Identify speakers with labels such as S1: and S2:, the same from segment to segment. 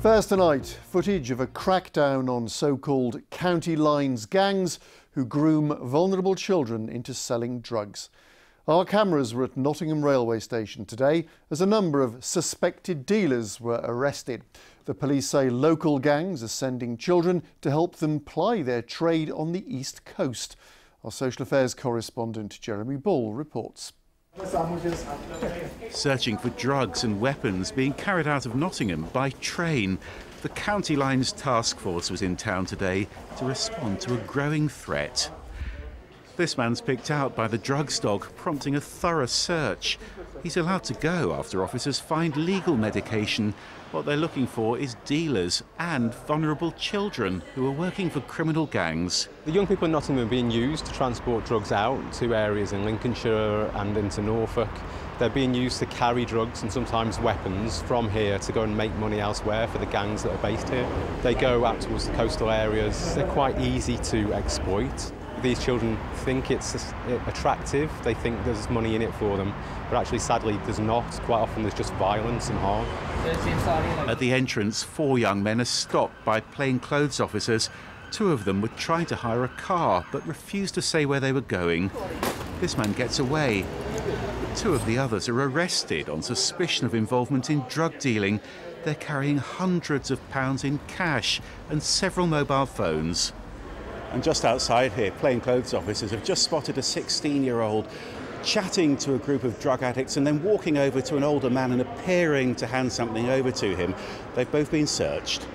S1: First tonight, footage of a crackdown on so-called Countylines gangs who groom vulnerable children into selling drugs. Our cameras were at Nottingham railway station today as a number of suspected dealers were arrested. The police say local gangs are sending children to help them ply their trade on the East Coast. Our social affairs correspondent Jeremy Ball reports.
S2: Searching for drugs and weapons being carried out of Nottingham by train. The Countylines task force was in town today to respond to a growing threat. This man's picked out by the drugs dog, prompting a thorough search. He's allowed to go after officers find legal medication. What they're looking for is dealers and vulnerable children who are working for criminal gangs.
S3: The young people in Nottingham are being used to transport drugs out to areas in Lincolnshire and into Norfolk. They're being used to carry drugs and sometimes weapons from here to go and make money elsewhere for the gangs that are based here. They go out towards the coastal areas. They're quite easy to exploit. These children think it's attractive, they think there's money in it for them, but actually sadly there's not. Quite often there's just violence and harm.
S2: At the entrance, 4 young men are stopped by plainclothes officers. 2 of them were trying to hire a car but refused to say where they were going. This man gets away. 2 of the others are arrested on suspicion of involvement in drug dealing. They're carrying hundreds of pounds in cash and several mobile phones. And just outside here, plainclothes officers have just spotted a 16-year-old chatting to a group of drug addicts and then walking over to an older man and appearing to hand something over to him. They've both been searched.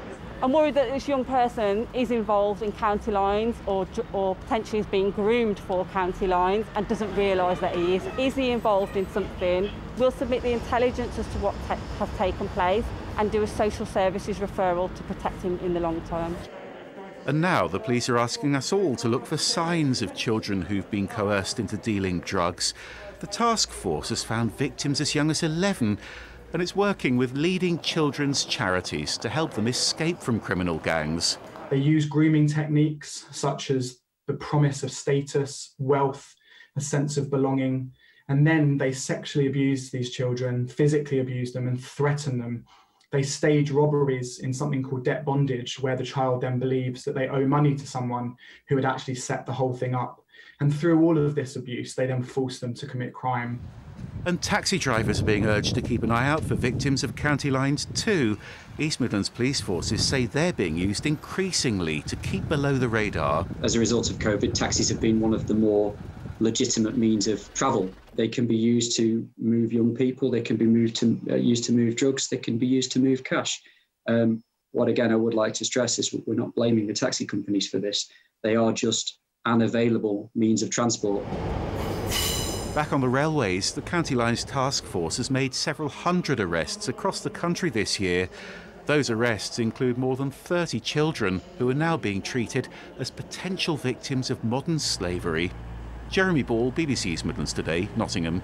S4: I'm worried that this young person is involved in Countylines or potentially is being groomed for Countylines and doesn't realise that he is. Is he involved in something? We'll submit the intelligence as to what has taken place and do a social services referral to protect him in the long term.
S2: And now the police are asking us all to look for signs of children who've been coerced into dealing drugs. The task force has found victims as young as 11, and it's working with leading children's charities to help them escape from criminal gangs.
S5: They use grooming techniques such as the promise of status, wealth, a sense of belonging, and then they sexually abuse these children, physically abuse them and threaten them. They stage robberies in something called debt bondage, where the child then believes that they owe money to someone who had actually set the whole thing up. And through all of this abuse, they then force them to commit crime.
S2: And taxi drivers are being urged to keep an eye out for victims of Countylines too. East Midlands police forces say they're being used increasingly to keep below the radar.
S6: As a result of COVID, taxis have been one of the more legitimate means of travel. They can be used to move young people, they can be used to move drugs, they can be used to move cash. What again I would like to stress is we're not blaming the taxi companies for this. They are just unavailable means of transport.
S2: Back on the railways, the Countylines task force has made several hundred arrests across the country this year. Those arrests include more than 30 children who are now being treated as potential victims of modern slavery. Jeremy Ball, BBC East Midlands Today, Nottingham.